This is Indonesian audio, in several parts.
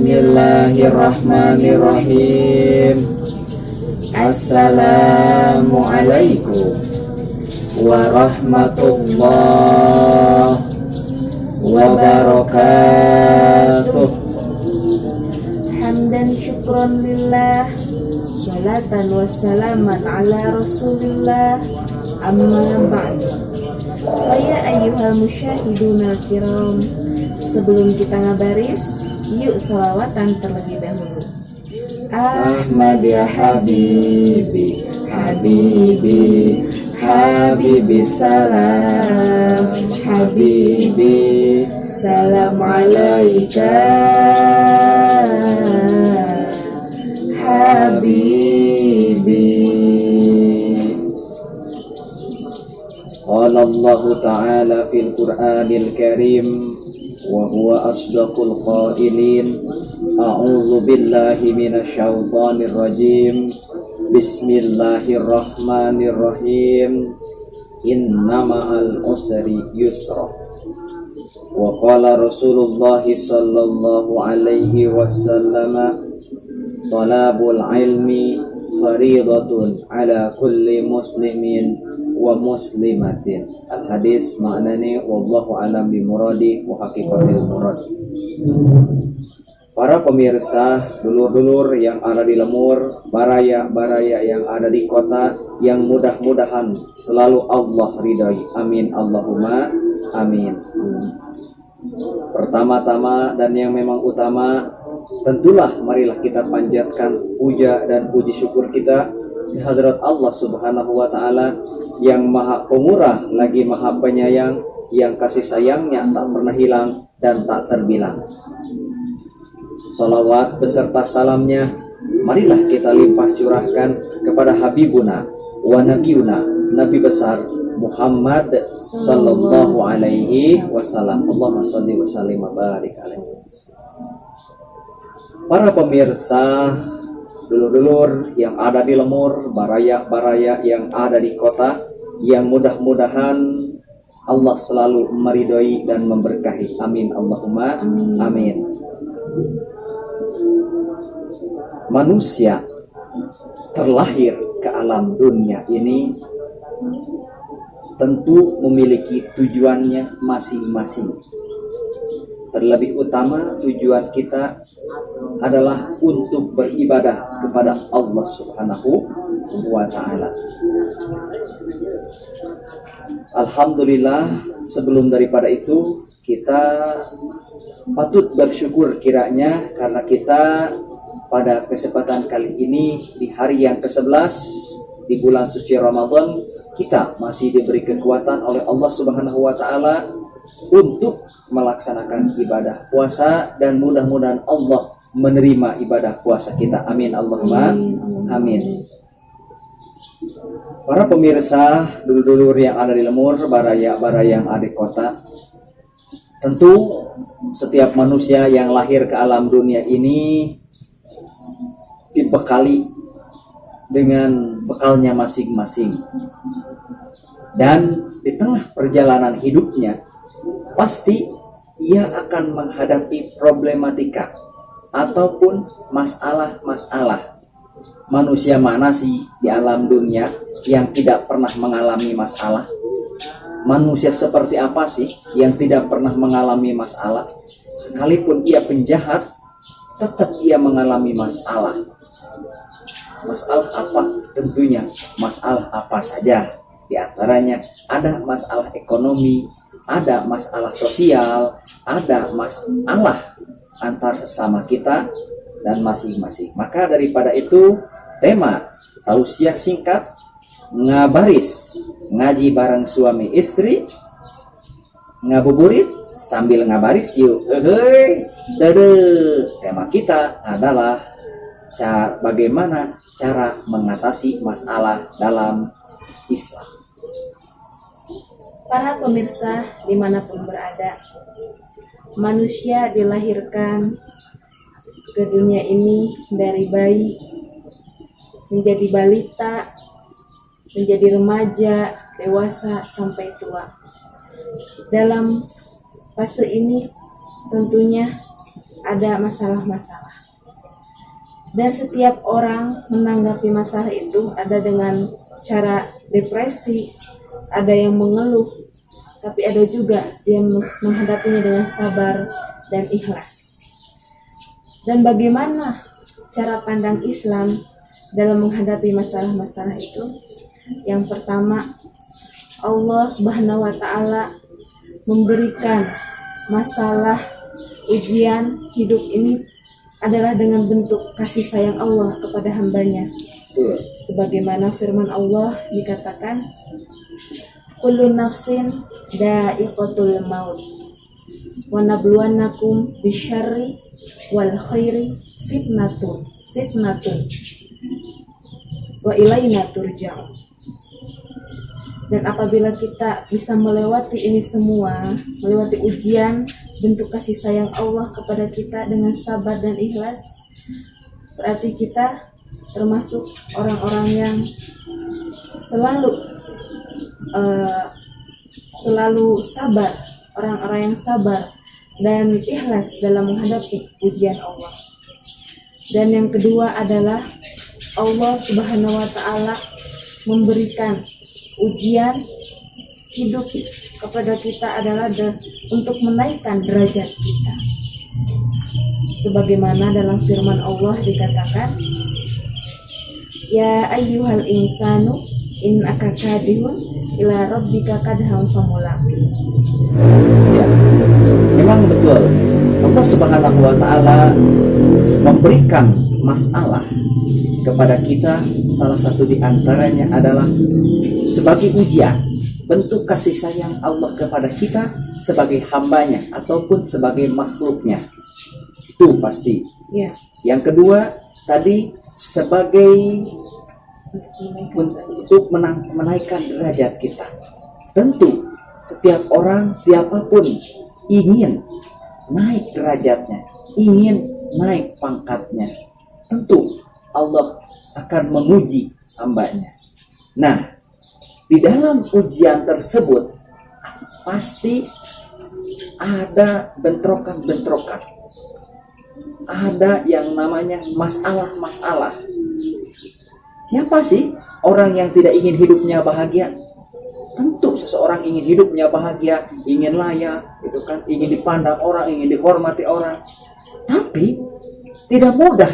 Bismillahirrahmanirrahim. Assalamualaikum warahmatullahi wabarakatuh. Hamdan syukron lillah, salatan wassalaman ala rasulillah, amma ba'du. Faya ayyuhal musyahiduna kiram, sebelum kita ngabaris, yuk salawatan terlebih dahulu. Ahmad ya habibi, habibi, habibi salam, habibi salam alaika, habibi. Qala Allah Ta'ala fil Qur'anil Karim wa huwa asdaqul qailin. A'udzu billahi minasyaitonir rajim. Bismillahirrahmanirrahim. Innama'al usri yusra. Wa qala Rasulullah sallallahu alaihi wasallam, talabul ilmi fariidatun ala kulli muslimin wa muslimatin. Al hadis maknanya wallahu alam bi muradi wa haqiqatil murad. Para pemirsa, dulur-dulur yang ada di lemur, baraya-baraya yang ada di kota, yang mudah-mudahan selalu Allah ridai. Amin Allahumma amin. Pertama-tama dan yang memang utama, tentulah marilah kita panjatkan puja dan puji syukur kita di hadirat Allah Subhanahu wa Ta'ala yang Maha Pemurah lagi Maha Penyayang, yang kasih sayangnya tak pernah hilang dan tak terbilang. Salawat beserta salamnya marilah kita limpah curahkan kepada Habibuna wa Nabiuna, Nabi besar Muhammad sallallahu alaihi wasallam. Allahumma shalli wa sallim wa barik alaihi. Para pemirsa, dulur-dulur yang ada di lemur, baraya-baraya yang ada di kota, yang mudah-mudahan Allah selalu meridhoi dan memberkahi. Amin Allahumma amin. Manusia terlahir ke alam dunia ini tentu memiliki tujuannya masing-masing. Terlebih utama tujuan kita adalah untuk beribadah kepada Allah Subhanahu wa Ta'ala. Alhamdulillah, sebelum daripada itu kita patut bersyukur kiranya karena kita pada kesempatan kali ini di hari yang ke-11 di bulan suci Ramadan, kita masih diberi kekuatan oleh Allah Subhanahu wa Ta'ala untuk melaksanakan ibadah puasa, dan mudah-mudahan Allah menerima ibadah puasa kita. Amin Allahumma amin. Para pemirsa, dulur-dulur yang ada di lemur, baraya-baraya yang ada di kota, tentu setiap manusia yang lahir ke alam dunia ini dibekali dengan bekalnya masing-masing, dan di tengah perjalanan hidupnya pasti ia akan menghadapi problematika ataupun masalah-masalah. Manusia mana sih di alam dunia yang tidak pernah mengalami masalah? Manusia seperti apa sih yang tidak pernah mengalami masalah? Sekalipun ia penjahat, tetap ia mengalami masalah. Masalah apa? Tentunya masalah apa saja. Di antaranya ada masalah ekonomi, ada masalah sosial, ada masalah antar sesama kita dan masing-masing. Maka daripada itu, tema tausiah singkat ngabaris, ngaji bareng suami istri, ngabuburit sambil ngabaris yuk. Tema kita adalah bagaimana cara mengatasi masalah dalam Islam. Para pemirsa dimanapun berada, manusia dilahirkan ke dunia ini dari bayi, menjadi balita, menjadi remaja, dewasa, sampai tua. Dalam fase ini tentunya ada masalah-masalah. Dan setiap orang menanggapi masalah itu ada dengan cara depresi, ada yang mengeluh, tapi ada juga yang menghadapinya dengan sabar dan ikhlas. Dan bagaimana cara pandang Islam dalam menghadapi masalah-masalah itu? Yang pertama, Allah Subhanahu wa Ta'ala memberikan masalah ujian hidup ini adalah dengan bentuk kasih sayang Allah kepada hambanya. Sebagaimana firman Allah dikatakan, kullu nafsin dha'iqatul maut wa nabluwannakum bisyarri wal khairi fitnatun wa ilaina turja'un. Dan apabila kita bisa melewati ini semua, melewati ujian, bentuk kasih sayang Allah kepada kita dengan sabar dan ikhlas, berarti kita termasuk orang-orang yang selalu sabar, orang-orang yang sabar dan ikhlas dalam menghadapi ujian Allah. Dan yang kedua adalah Allah Subhanahu wa Ta'ala memberikan ujian hidup kepada kita adalah untuk menaikkan derajat kita. Sebagaimana dalam firman Allah dikatakan, ya ayyuhal insanu innaka kadihun ila rabbika kadhan famulaqi. Ya, memang betul. Allah Subhanahu wa Ta'ala memberikan masalah kepada kita, salah satu di antaranya adalah sebagai ujian, bentuk kasih sayang Allah kepada kita sebagai hambanya ataupun sebagai makhluknya. Itu pasti. Ya. Yang kedua tadi sebagai untuk menaikkan derajat kita. Tentu setiap orang, siapapun ingin naik derajatnya, ingin naik pangkatnya. Tentu Allah akan menguji hambanya. Nah, di dalam ujian tersebut pasti ada bentrokan-bentrokan. Ada yang namanya masalah-masalah. Siapa sih orang yang tidak ingin hidupnya bahagia? Tentu seseorang ingin hidupnya bahagia, ingin layak, itu kan, ingin dipandang orang, ingin dihormati orang. Tapi tidak mudah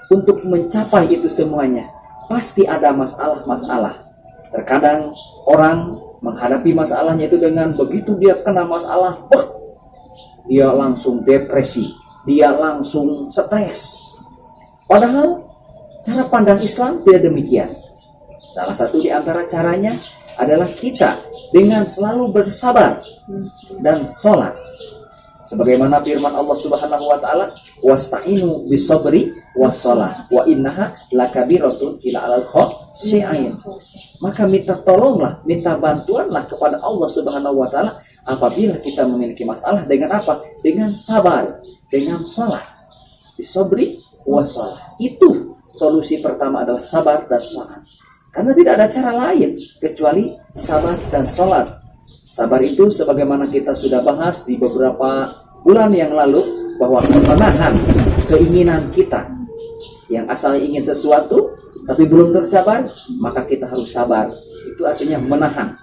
untuk mencapai itu semuanya. Pasti ada masalah-masalah. Terkadang orang menghadapi masalahnya itu dengan begitu dia kena masalah, dia langsung depresi, dia langsung stres. Padahal cara pandang Islam tidak demikian. Salah satu di antara caranya adalah kita dengan selalu bersabar dan sholat. Sebagaimana firman Allah Subhanahu wa Ta'ala, wasta'inu bisabri wassalah wa innaha lakabiratun ila alal khashi'in. Maka minta tolonglah, minta bantuanlah kepada Allah Subhanahu wa Ta'ala apabila kita memiliki masalah. Dengan apa? Dengan sabar, dengan sholat. Bisabri wassalah. Itu solusi pertama adalah sabar dan sholat. Karena tidak ada cara lain kecuali sabar dan sholat. Sabar itu sebagaimana kita sudah bahas di beberapa bulan yang lalu, bahwa menahan keinginan kita yang asalnya ingin sesuatu tapi belum tercapai, maka kita harus sabar. Itu artinya menahan.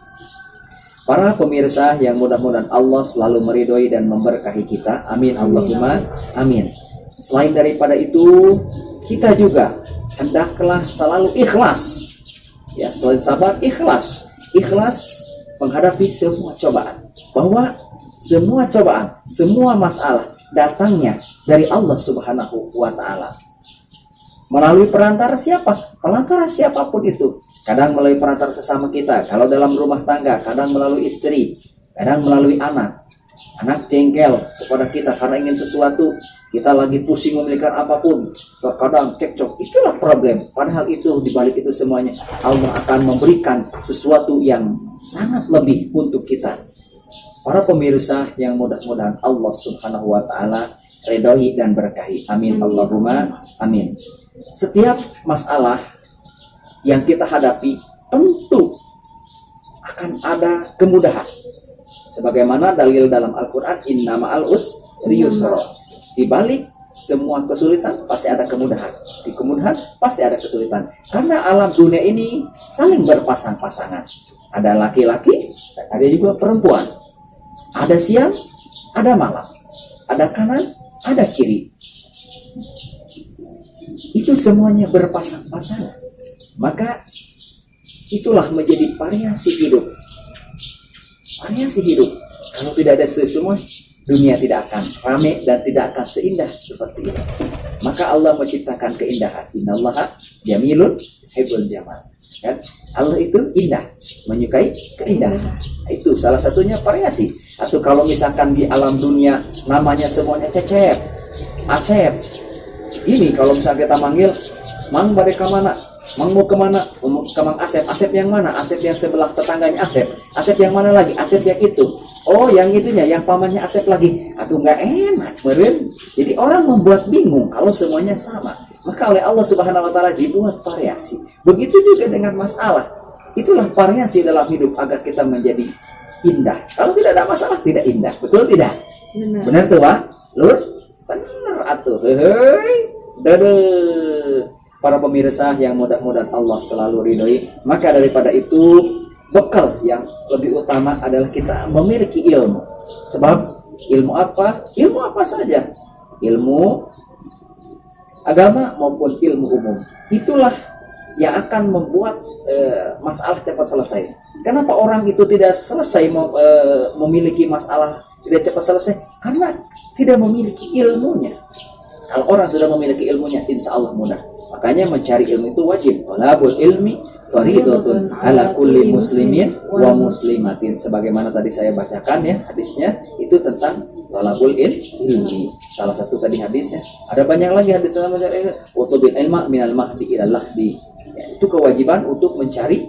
Para pemirsa yang mudah-mudahan Allah selalu meridhoi dan memberkahi kita. Amin Allahumma amin. Selain daripada itu, kita juga hendaklah selalu ikhlas. Ya, selain sabar, ikhlas. Ikhlas menghadapi semua cobaan. Bahwa semua cobaan, semua masalah datangnya dari Allah Subhanahu wa Ta'ala. Melalui perantara siapa? Perantara siapapun itu. Kadang melalui perantara sesama kita. Kalau dalam rumah tangga, kadang melalui istri, kadang melalui anak. Anak jengkel kepada kita karena ingin sesuatu. Kita lagi pusing memikirkan apapun, terkadang cekcok. Itulah problem. Padahal itu, dibalik itu semuanya, Allah akan memberikan sesuatu yang sangat lebih untuk kita. Para pemirsa yang mudah-mudahan Allah Subhanahu wa Ta'ala ridhoi dan berkahi. Amin Allahumma amin. Setiap masalah yang kita hadapi tentu akan ada kemudahan. Sebagaimana dalil dalam Al-Quran, inna ma'al usri yusra. Di balik semua kesulitan pasti ada kemudahan. Di kemudahan pasti ada kesulitan. Karena alam dunia ini saling berpasang-pasangan. Ada laki-laki dan ada juga perempuan. Ada siang, ada malam. Ada kanan, ada kiri. Itu semuanya berpasang-pasangan. Maka itulah menjadi variasi hidup. Variasi hidup. Kalau tidak ada semua, dunia tidak akan ramai dan tidak akan seindah seperti ini. Maka Allah menciptakan keindahan. Innallaha jamilun yuhibbul jamal. Kan? Allah itu indah, menyukai keindahan. Itu salah satunya variasi. Atau kalau misalkan di alam dunia namanya semuanya Cecep, Asep. Ini kalau misalnya kita manggil, Mang pada kemana? Mang mau kemana? Mau ke Mang Asep. Asep yang mana? Asep yang sebelah tetangganya Asep. Asep yang mana lagi? Asep yang itu. Oh, yang itunya, yang pamannya Asep lagi. Atau nggak enak, meren. Jadi orang membuat bingung kalau semuanya sama. Maka oleh Allah Subhanahu Wa Taala dibuat variasi. Begitu juga dengan masalah. Itulah variasi dalam hidup agar kita menjadi indah. Kalau tidak ada masalah, tidak indah. Betul tidak? Benar. Benar tuh, Pak? Lur? Benar atuh. Hei, dadah. Para pemirsa yang mudah-mudahan Allah selalu ridhoi. Maka daripada itu, bekal yang lebih utama adalah kita memiliki ilmu. Sebab ilmu apa? Ilmu apa saja. Ilmu agama maupun ilmu umum. Itulah yang akan membuat masalah cepat selesai. Kenapa orang itu tidak selesai memiliki masalah tidak cepat selesai? Karena tidak memiliki ilmunya. Kalau orang sudah memiliki ilmunya, insya Allah mudah. Makanya mencari ilmu itu wajib. Talabul ilmi fardhatun ala kulli muslimin wa muslimatin. Sebagaimana tadi saya bacakan ya hadisnya, itu tentang talabul ilmi. Salah satu tadi hadisnya. Ada banyak lagi hadis yang mencari utubin ilma minal mahdi ilal lahdi. Ya, itu kewajiban untuk mencari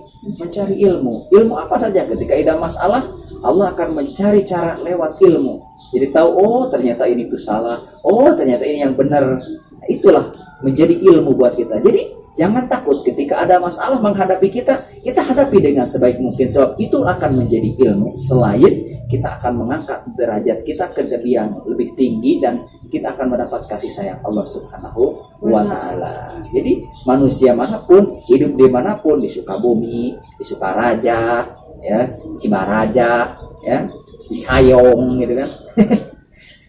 ilmu. Ilmu apa saja ketika ada masalah, Allah akan mencari cara lewat ilmu. Jadi tahu, oh ternyata ini itu salah, oh ternyata ini yang benar. Nah, itulah menjadi ilmu buat kita. Jadi jangan takut ketika ada masalah menghadapi kita hadapi dengan sebaik mungkin. Sebab itu akan menjadi ilmu. Selain kita akan mengangkat derajat kita ke yang lebih tinggi dan kita akan mendapat kasih sayang Allah Subhanahu wa Ta'ala. Jadi manusia manapun, hidup di manapun, di Sukabumi, di Sukaraja, ya, di Cibaraja, ya, di Sayong gitu kan.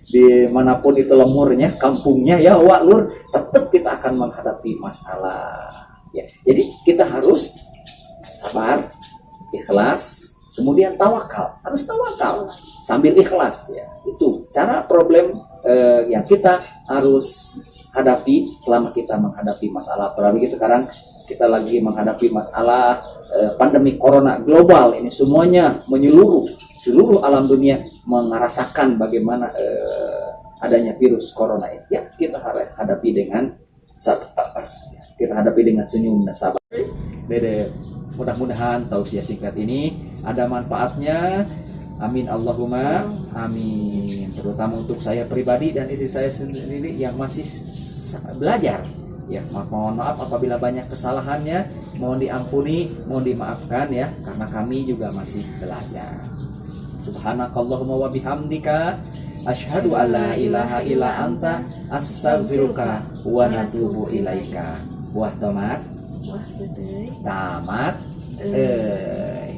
Di manapun itu lemurnya, kampungnya ya wak lur, tetap kita akan menghadapi masalah. Ya, jadi kita harus sabar, ikhlas, kemudian tawakal. Harus tawakal sambil ikhlas ya. Itu cara problem yang kita harus hadapi selama kita menghadapi masalah. Apalagi sekarang kita lagi menghadapi masalah pandemi corona global ini, semuanya menyeluruh, seluruh alam dunia merasakan bagaimana adanya virus corona ini. Ya, kita harus hadapi dengan sabar, kita hadapi dengan senyum dan sabar. Dede, mudah-mudahan tausiah singkat ini ada manfaatnya. Amin Allahumma amin. Terutama untuk saya pribadi dan istri saya sendiri yang masih belajar. Ya, mohon maaf apabila banyak kesalahannya, mohon diampuni, mohon dimaafkan ya, karena kami juga masih belajar. Subhanakallahumma wa bihamdika asyhadu an la ilaha illa anta astaghfiruka wa natubu ilaika. Buah tomat, Wah, betul. tamat.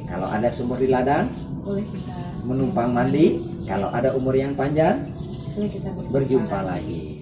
Kalau ada sumur di ladang, Boleh kita menumpang mandi. Kalau ada umur yang panjang, boleh kita berjumpa lagi.